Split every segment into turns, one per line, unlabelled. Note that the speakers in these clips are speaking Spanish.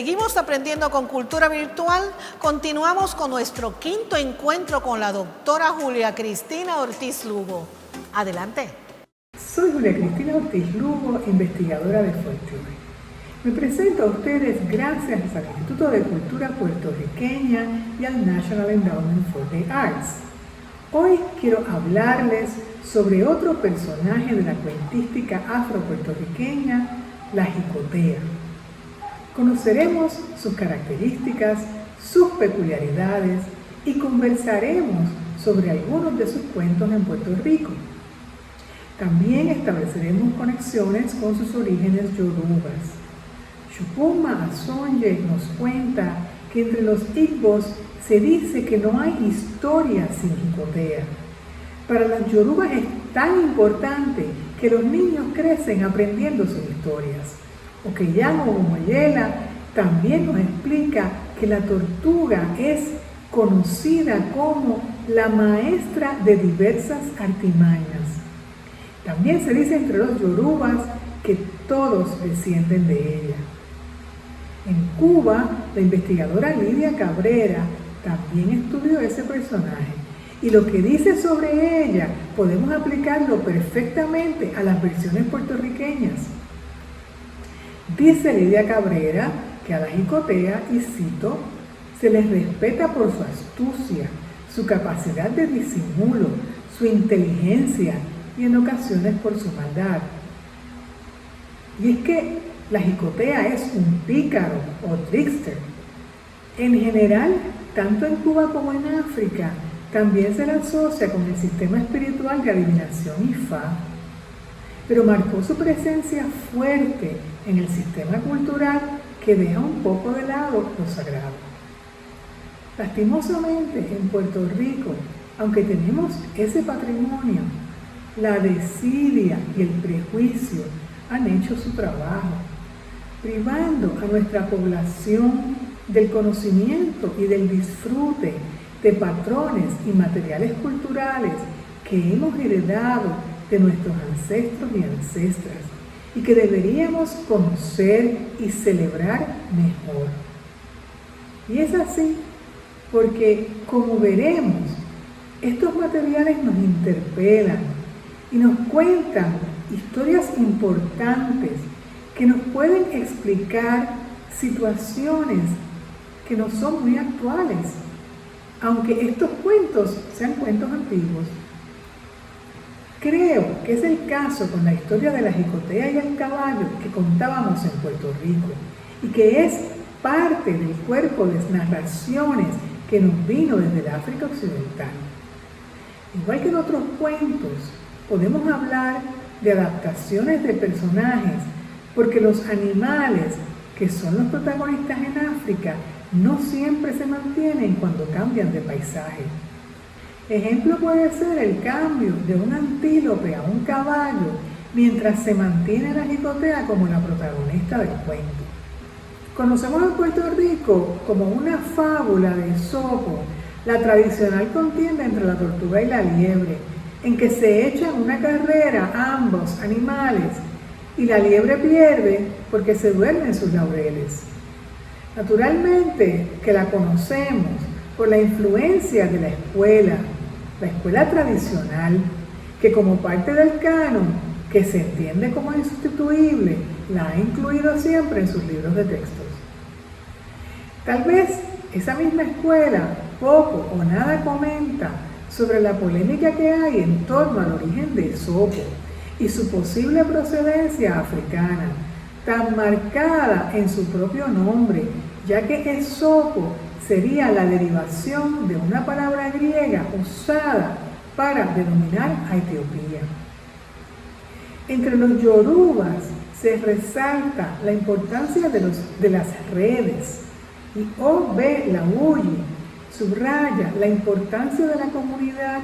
Seguimos aprendiendo con Cultura Virtual. Continuamos con nuestro quinto encuentro con la doctora Julia Cristina Ortiz Lugo. Adelante.
Soy Julia Cristina Ortiz Lugo, investigadora de folclore. Me presento a ustedes gracias al Instituto de Cultura Puertorriqueña y al National Endowment for the Arts. Hoy quiero hablarles sobre otro personaje de la cuentística afro-puertorriqueña, la jicotea. Conoceremos sus características, sus peculiaridades y conversaremos sobre algunos de sus cuentos en Puerto Rico. También estableceremos conexiones con sus orígenes yorubas. Chukwuma Asonye nos cuenta que entre los Igbos se dice que no hay historia sin jicotea. Para las yorubas es tan importante que los niños crecen aprendiendo sus historias. Okeyamo Momoyela también nos explica que la tortuga es conocida como la maestra de diversas artimañas. También se dice entre los yorubas que todos descienden de ella. En Cuba, la investigadora Lidia Cabrera también estudió ese personaje y lo que dice sobre ella podemos aplicarlo perfectamente a las versiones puertorriqueñas. Dice Lidia Cabrera que a la jicotea, y cito, se les respeta por su astucia, su capacidad de disimulo, su inteligencia y en ocasiones por su maldad. Y es que la jicotea es un pícaro o trickster. En general, tanto en Cuba como en África, también se la asocia con el sistema espiritual de adivinación Ifá, pero marcó su presencia fuerte en el sistema cultural que deja un poco de lado lo sagrado. Lastimosamente, en Puerto Rico, aunque tenemos ese patrimonio, la desidia y el prejuicio han hecho su trabajo, privando a nuestra población del conocimiento y del disfrute de patrones y materiales culturales que hemos heredado de nuestros ancestros y ancestras y que deberíamos conocer y celebrar mejor. Y es así porque, como veremos, estos materiales nos interpelan y nos cuentan historias importantes que nos pueden explicar situaciones que no son muy actuales, aunque estos cuentos sean cuentos antiguos. Creo que es el caso con la historia de la jicotea y el caballo que contábamos en Puerto Rico y que es parte del cuerpo de narraciones que nos vino desde el África Occidental. Igual que en otros cuentos, podemos hablar de adaptaciones de personajes porque los animales que son los protagonistas en África no siempre se mantienen cuando cambian de paisaje. Ejemplo puede ser el cambio de un antílope a un caballo mientras se mantiene la jicotea como la protagonista del cuento. Conocemos en Puerto Rico como una fábula de Esopo la tradicional contienda entre la tortuga y la liebre, en que se echan una carrera ambos animales y la liebre pierde porque se duerme en sus laureles. Naturalmente que la conocemos por la influencia de la escuela tradicional, que como parte del canon, que se entiende como insustituible, la ha incluido siempre en sus libros de textos. Tal vez esa misma escuela poco o nada comenta sobre la polémica que hay en torno al origen de Esopo y su posible procedencia africana, tan marcada en su propio nombre, ya que Esopo sería la derivación de una palabra griega usada para denominar a Etiopía. Entre los yorubas se resalta la importancia de las redes y O.B. Lawuyi subraya la importancia de la comunidad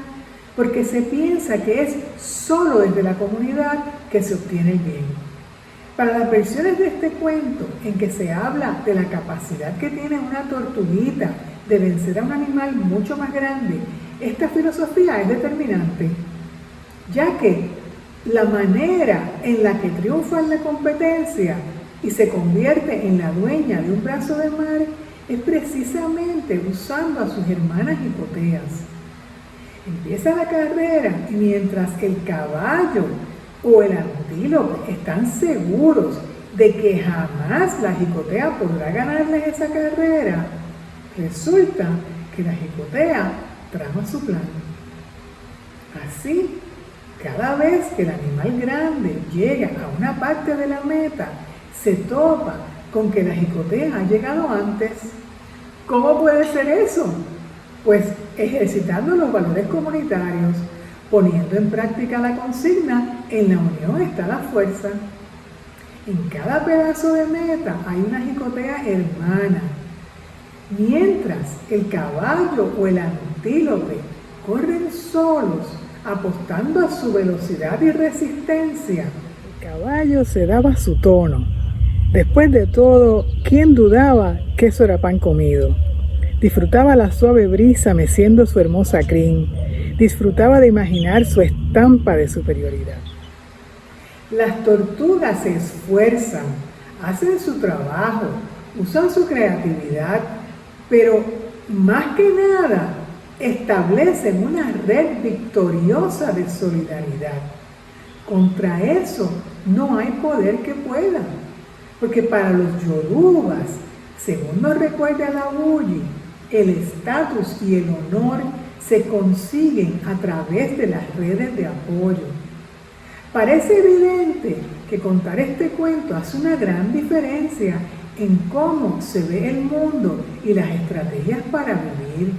porque se piensa que es solo desde la comunidad que se obtiene el bien. Para las versiones de este cuento en que se habla de la capacidad que tiene una tortuguita de vencer a un animal mucho más grande, esta filosofía es determinante, ya que la manera en la que triunfa en la competencia y se convierte en la dueña de un brazo de mar es precisamente usando a sus hermanas jicoteas. Empieza la carrera y mientras el caballo o el antílope están seguros de que jamás la jicotea podrá ganarles esa carrera, resulta que la jicotea trama su plan. Así, cada vez que el animal grande llega a una parte de la meta, se topa con que la jicotea ha llegado antes. ¿Cómo puede ser eso? Pues ejercitando los valores comunitarios, poniendo en práctica la consigna, en la unión está la fuerza. En cada pedazo de meta hay una jicotea hermana. Mientras el caballo o el antílope corren solos, apostando a su velocidad y resistencia, el caballo se daba su tono. Después de todo, ¿quién dudaba que eso era pan comido? Disfrutaba la suave brisa meciendo su hermosa crin. Disfrutaba de imaginar su estampa de superioridad. Las tortugas se esfuerzan, hacen su trabajo, usan su creatividad, pero más que nada establecen una red victoriosa de solidaridad. Contra eso no hay poder que pueda, porque para los yorubas, según nos recuerda la Bulli, el estatus y el honor se consiguen a través de las redes de apoyo. Parece evidente que contar este cuento hace una gran diferencia en cómo se ve el mundo y las estrategias para vivir.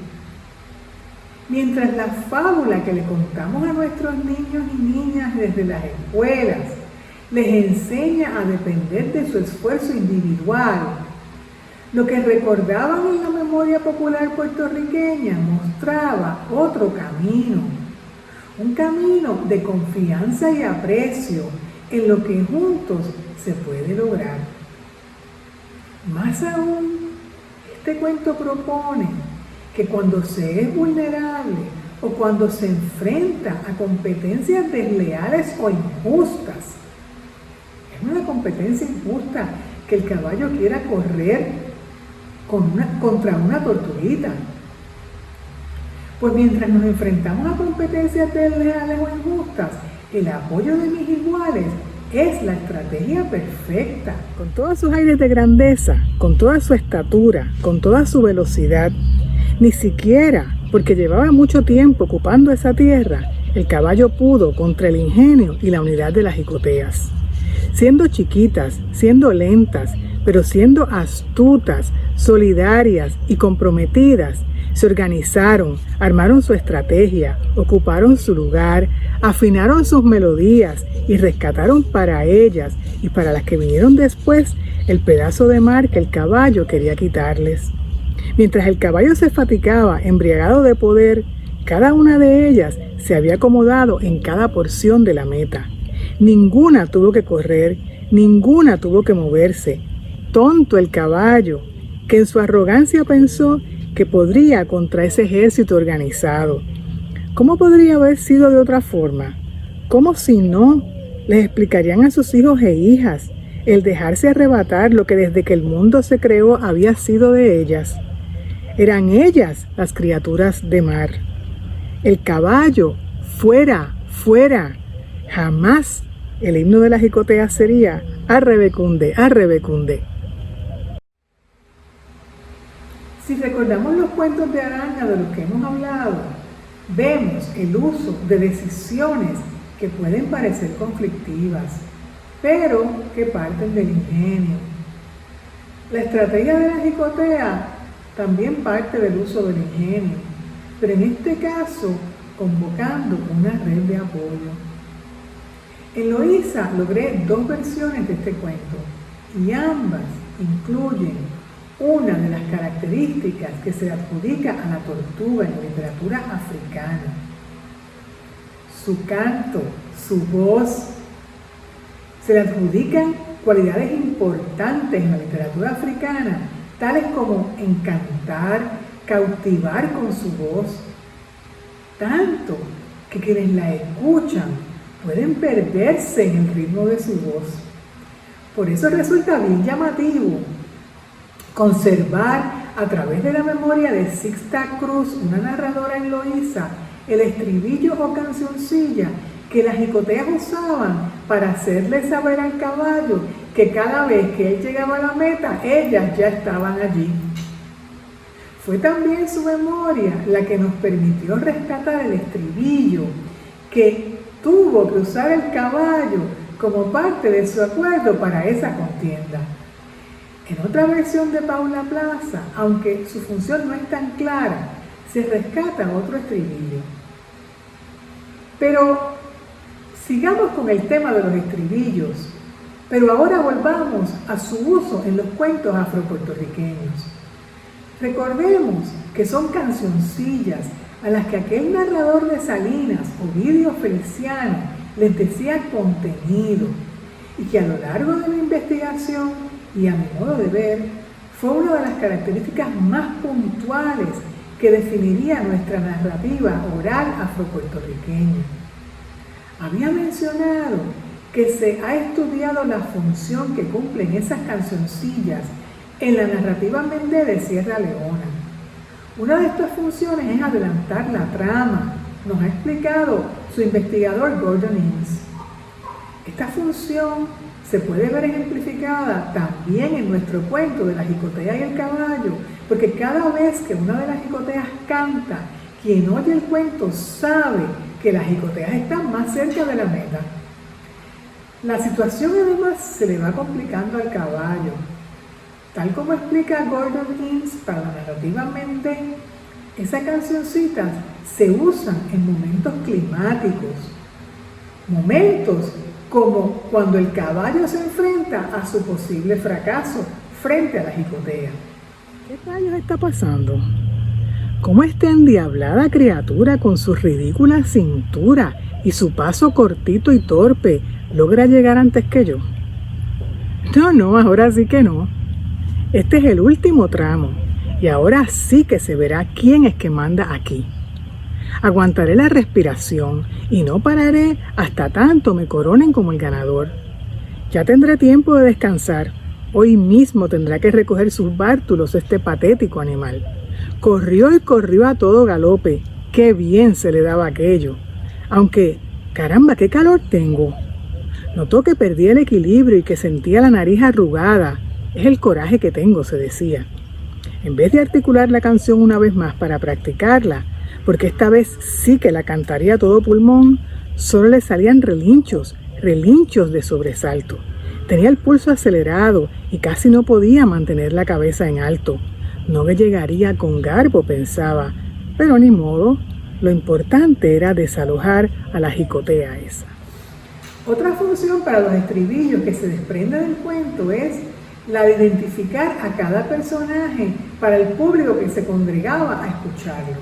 Mientras la fábula que le contamos a nuestros niños y niñas desde las escuelas les enseña a depender de su esfuerzo individual, lo que recordaban en la memoria popular puertorriqueña mostraba otro camino, un camino de confianza y aprecio en lo que juntos se puede lograr. Más aún, este cuento propone que cuando se es vulnerable o cuando se enfrenta a competencias desleales o injustas, es una competencia injusta que el caballo quiera correr contra una tortuguita. Pues mientras nos enfrentamos a competencias desleales o injustas, el apoyo de mis iguales es la estrategia perfecta. Con todos sus aires de grandeza, con toda su estatura, con toda su velocidad, ni siquiera porque llevaba mucho tiempo ocupando esa tierra, el caballo pudo contra el ingenio y la unidad de las jicoteas. Siendo chiquitas, siendo lentas, pero siendo astutas, solidarias y comprometidas, se organizaron, armaron su estrategia, ocuparon su lugar, afinaron sus melodías y rescataron para ellas y para las que vinieron después el pedazo de mar que el caballo quería quitarles. Mientras el caballo se fatigaba, embriagado de poder, cada una de ellas se había acomodado en cada porción de la meta. Ninguna tuvo que correr, ninguna tuvo que moverse. Tonto el caballo, que en su arrogancia pensó que podría contra ese ejército organizado. ¿Cómo podría haber sido de otra forma? ¿Cómo si no les explicarían a sus hijos e hijas el dejarse arrebatar lo que desde que el mundo se creó había sido de ellas? Eran ellas las criaturas de mar. El caballo, fuera, fuera. Jamás el himno de la jicotea sería arrebecunde, arrebecunde. Si recordamos los cuentos de araña de los que hemos hablado, vemos el uso de decisiones que pueden parecer conflictivas, pero que parten del ingenio. La estrategia de la jicotea también parte del uso del ingenio, pero en este caso convocando una red de apoyo. En Loíza logré 2 versiones de este cuento y ambas incluyen una de las características que se adjudica a la tortuga en la literatura africana: su canto, su voz. Se le adjudican cualidades importantes en la literatura africana, tales como encantar, cautivar con su voz, tanto que quienes la escuchan pueden perderse en el ritmo de su voz. Por eso resulta bien llamativo conservar a través de la memoria de Sixta Cruz, una narradora en Loíza, el estribillo o cancioncilla que las jicoteas usaban para hacerle saber al caballo que cada vez que él llegaba a la meta, ellas ya estaban allí. Fue también su memoria la que nos permitió rescatar el estribillo que tuvo que usar el caballo como parte de su acuerdo para esa contienda. En otra versión de Paula Plaza, aunque su función no es tan clara, se rescata otro estribillo. Pero sigamos con el tema de los estribillos, pero ahora volvamos a su uso en los cuentos afropuertorriqueños. Recordemos que son cancioncillas a las que aquel narrador de Salinas, Ovidio Feliciano, les decía contenido y que a lo largo de la investigación y a mi modo de ver, fue una de las características más puntuales que definiría nuestra narrativa oral afropuertorriqueña. Había mencionado que se ha estudiado la función que cumplen esas cancioncillas en la narrativa Mendé de Sierra Leona. Una de estas funciones es adelantar la trama, nos ha explicado su investigador Gordon Ince. Esta función se puede ver ejemplificada también en nuestro cuento de la jicotea y el caballo, porque cada vez que una de las jicoteas canta, quien oye el cuento sabe que las jicoteas están más cerca de la meta. La situación además se le va complicando al caballo. Tal como explica Gordon Ince para la narrativa Mendé, esas cancioncitas se usan en momentos climáticos, momentos como cuando el caballo se enfrenta a su posible fracaso frente a la jicotea. ¿Qué rayos está pasando? ¿Cómo esta endiablada criatura con su ridícula cintura y su paso cortito y torpe logra llegar antes que yo? No, ahora sí que no. Este es el último tramo y ahora sí que se verá quién es que manda aquí. Aguantaré la respiración y no pararé hasta tanto me coronen como el ganador. Ya tendré tiempo de descansar. Hoy mismo tendrá que recoger sus bártulos este patético animal. Corrió y corrió a todo galope. Qué bien se le daba aquello. Aunque, caramba, qué calor tengo. Notó que perdí el equilibrio y que sentía la nariz arrugada. Es el coraje que tengo, se decía. En vez de articular la canción una vez más para practicarla, porque esta vez sí que la cantaría a todo pulmón, solo le salían relinchos de sobresalto. Tenía el pulso acelerado y casi no podía mantener la cabeza en alto. No me llegaría con garbo, pensaba, pero ni modo. Lo importante era desalojar a la jicotea esa. Otra función para los estribillos que se desprende del cuento es la de identificar a cada personaje para el público que se congregaba a escucharlo.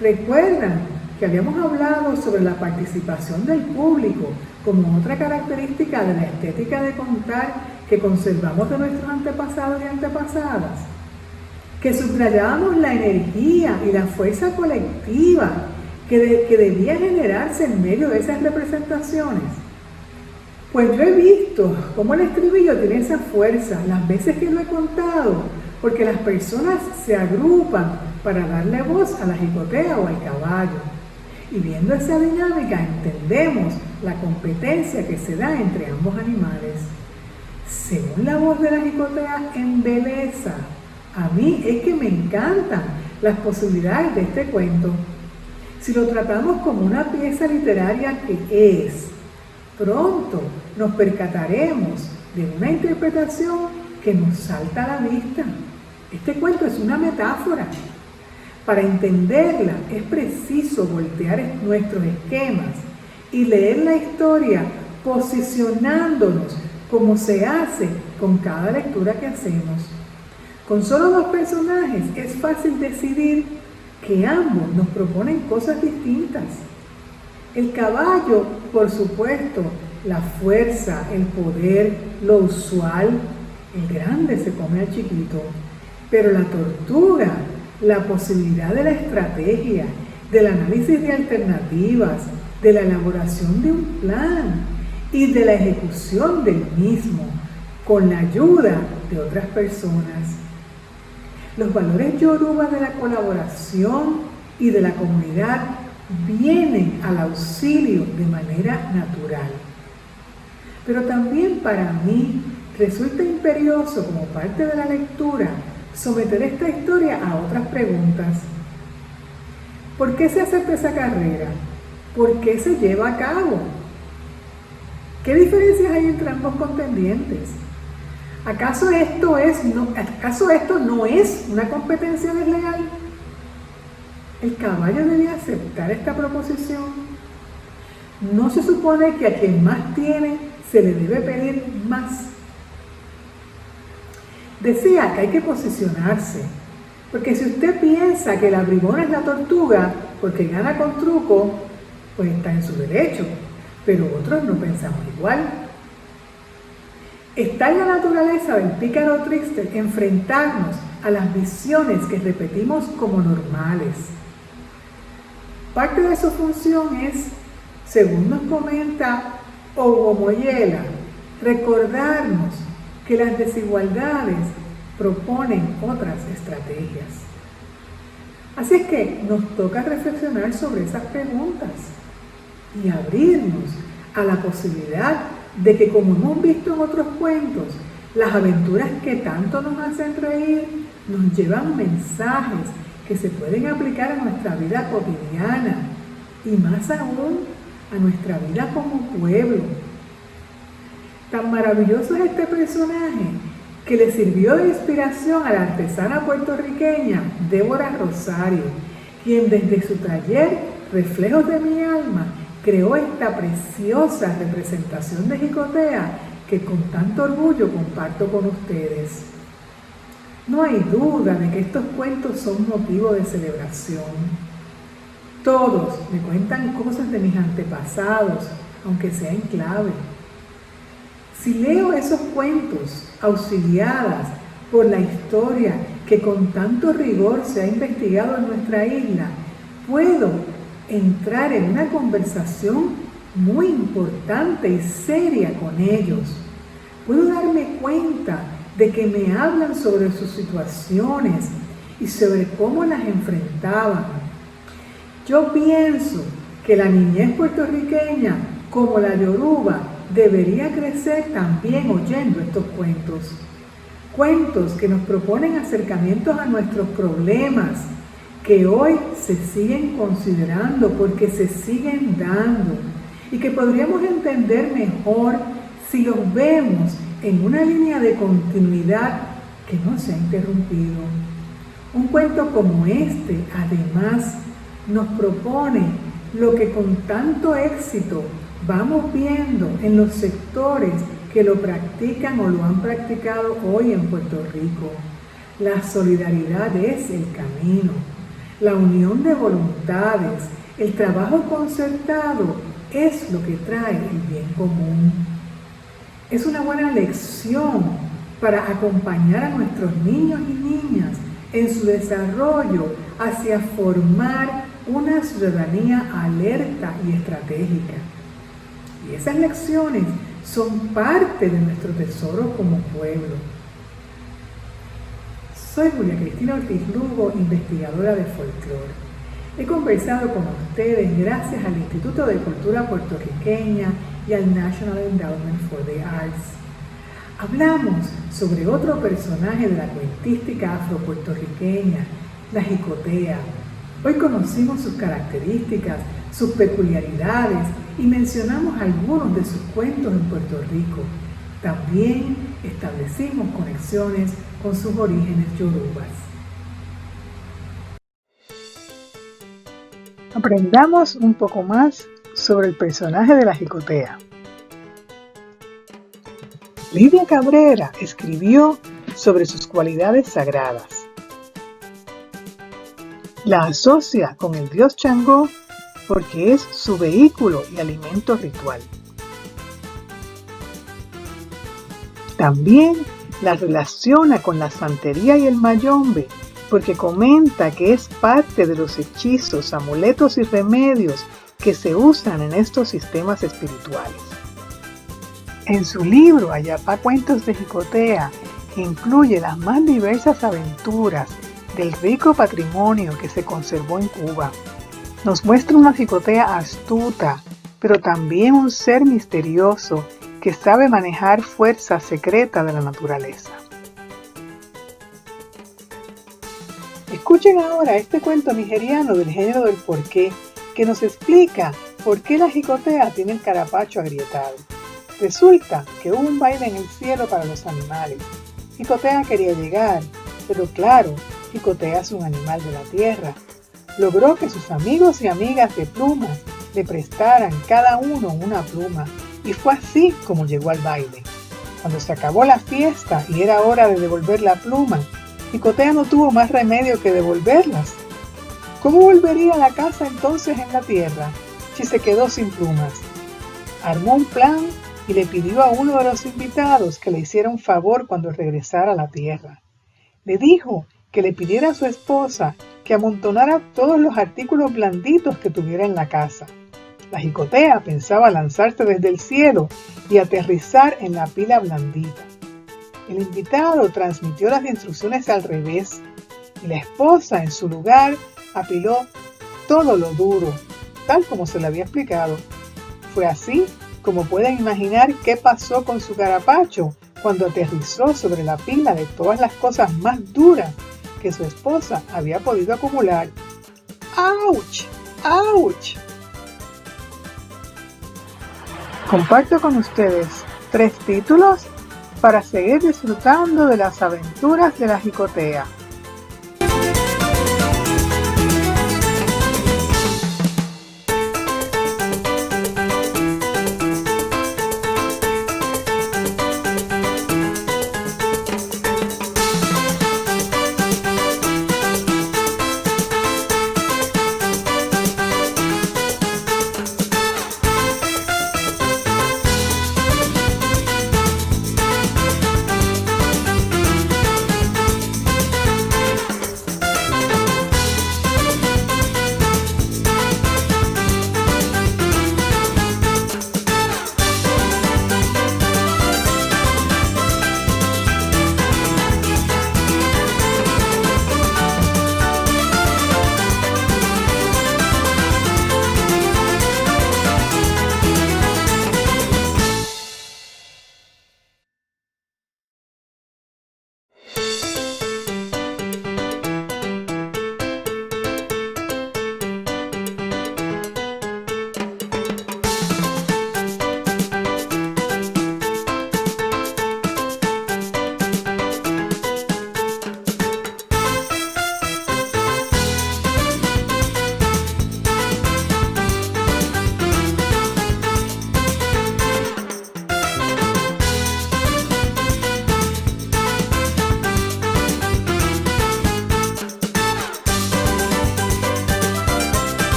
Recuerdan que habíamos hablado sobre la participación del público como otra característica de la estética de contar que conservamos de nuestros antepasados y antepasadas, que subrayábamos la energía y la fuerza colectiva que debía generarse en medio de esas representaciones. Pues yo he visto cómo el estribillo tiene esa fuerza las veces que lo he contado, porque las personas se agrupan para darle voz a la jicotea o al caballo. Y viendo esa dinámica entendemos la competencia que se da entre ambos animales. Según la voz de la jicotea embeleza, a mí es que me encantan las posibilidades de este cuento. Si lo tratamos como una pieza literaria que es, pronto nos percataremos de una interpretación que nos salta a la vista. Este cuento es una metáfora. Para entenderla es preciso voltear nuestros esquemas y leer la historia posicionándonos como se hace con cada lectura que hacemos. Con solo dos personajes es fácil decidir que ambos nos proponen cosas distintas. El caballo, por supuesto, la fuerza, el poder, lo usual, el grande se come al chiquito, pero la tortuga, la posibilidad de la estrategia, del análisis de alternativas, de la elaboración de un plan y de la ejecución del mismo con la ayuda de otras personas. Los valores yoruba de la colaboración y de la comunidad vienen al auxilio de manera natural. Pero también para mí resulta imperioso, como parte de la lectura, someter esta historia a otras preguntas. ¿Por qué se acepta esa carrera? ¿Por qué se lleva a cabo? ¿Qué diferencias hay entre ambos contendientes? ¿Acaso esto no es una competencia desleal? ¿El caballo debía aceptar esta proposición? ¿No se supone que a quien más tiene se le debe pedir más? Decía que hay que posicionarse, porque si usted piensa que la bribona es la tortuga porque gana con truco, pues está en su derecho, pero otros no pensamos igual. Está en la naturaleza del pícaro trickster enfrentarnos a las visiones que repetimos como normales. Parte de su función es, según nos comenta Hugo Moyela, recordarnos que las desigualdades proponen otras estrategias. Así es que nos toca reflexionar sobre esas preguntas y abrirnos a la posibilidad de que, como hemos visto en otros cuentos, las aventuras que tanto nos hacen reír nos llevan mensajes que se pueden aplicar a nuestra vida cotidiana y más aún a nuestra vida como pueblo. Tan maravilloso es este personaje que le sirvió de inspiración a la artesana puertorriqueña Débora Rosario, quien desde su taller Reflejos de mi Alma creó esta preciosa representación de Jicotea que con tanto orgullo comparto con ustedes. No hay duda de que estos cuentos son motivo de celebración. Todos me cuentan cosas de mis antepasados, aunque sea en clave. Si leo esos cuentos auxiliadas por la historia que con tanto rigor se ha investigado en nuestra isla, puedo entrar en una conversación muy importante y seria con ellos. Puedo darme cuenta de que me hablan sobre sus situaciones y sobre cómo las enfrentaban. Yo pienso que la niñez puertorriqueña, como la yoruba, debería crecer también oyendo estos cuentos. Cuentos que nos proponen acercamientos a nuestros problemas, que hoy se siguen considerando porque se siguen dando y que podríamos entender mejor si los vemos en una línea de continuidad que no se ha interrumpido. Un cuento como este, además, nos propone lo que con tanto éxito vamos viendo en los sectores que lo practican o lo han practicado hoy en Puerto Rico. La solidaridad es el camino, la unión de voluntades, el trabajo concertado es lo que trae el bien común. Es una buena lección para acompañar a nuestros niños y niñas en su desarrollo hacia formar una ciudadanía alerta y estratégica. Y esas lecciones son parte de nuestro tesoro como pueblo. Soy Julia Cristina Ortiz Lugo, investigadora de folclore. He conversado con ustedes gracias al Instituto de Cultura Puertorriqueña y al National Endowment for the Arts. Hablamos sobre otro personaje de la cuentística afropuertorriqueña, la jicotea. Hoy conocimos sus características, sus peculiaridades y mencionamos algunos de sus cuentos en Puerto Rico. También establecimos conexiones con sus orígenes yorubas. Aprendamos un poco más sobre el personaje de la jicotea. Lidia Cabrera escribió sobre sus cualidades sagradas. La asocia con el dios Changó porque es su vehículo y alimento ritual. También la relaciona con la santería y el mayombe porque comenta que es parte de los hechizos, amuletos y remedios que se usan en estos sistemas espirituales. En su libro Ayapá Cuentos de Jicotea incluye las más diversas aventuras del rico patrimonio que se conservó en Cuba. Nos muestra una jicotea astuta, pero también un ser misterioso que sabe manejar fuerzas secretas de la naturaleza. Escuchen ahora este cuento nigeriano del género del porqué, que nos explica por qué la jicotea tiene el carapacho agrietado. Resulta que hubo un baile en el cielo para los animales. Jicotea quería llegar, pero claro, Jicotea es un animal de la tierra. Logró que sus amigos y amigas de plumas le prestaran cada uno una pluma, y fue así como llegó al baile. Cuando se acabó la fiesta y era hora de devolver la pluma, Jicotea no tuvo más remedio que devolverlas. ¿Cómo volvería a la casa entonces en la tierra si se quedó sin plumas? Armó un plan y le pidió a uno de los invitados que le hiciera un favor cuando regresara a la tierra. Le dijo que le pidiera a su esposa que amontonara todos los artículos blanditos que tuviera en la casa. La jicotea pensaba lanzarse desde el cielo y aterrizar en la pila blandita. El invitado transmitió las instrucciones al revés y la esposa en su lugar apiló todo lo duro, tal como se le había explicado. Fue así como pueden imaginar qué pasó con su carapacho cuando aterrizó sobre la pila de todas las cosas más duras que su esposa había podido acumular. ¡Auch! ¡Auch! Comparto con ustedes 3 títulos para seguir disfrutando de las aventuras de la jicotea.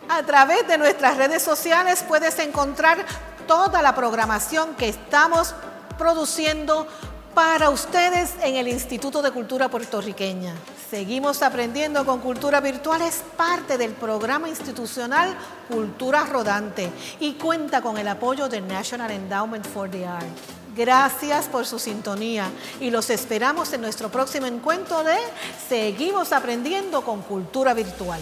A través de nuestras redes sociales puedes encontrar toda la programación que estamos produciendo para ustedes en el Instituto de Cultura Puertorriqueña. Seguimos aprendiendo con Cultura Virtual, es parte del programa institucional Cultura Rodante y cuenta con el apoyo del National Endowment for the Arts. Gracias por su sintonía y los esperamos en nuestro próximo encuentro de Seguimos Aprendiendo con Cultura Virtual.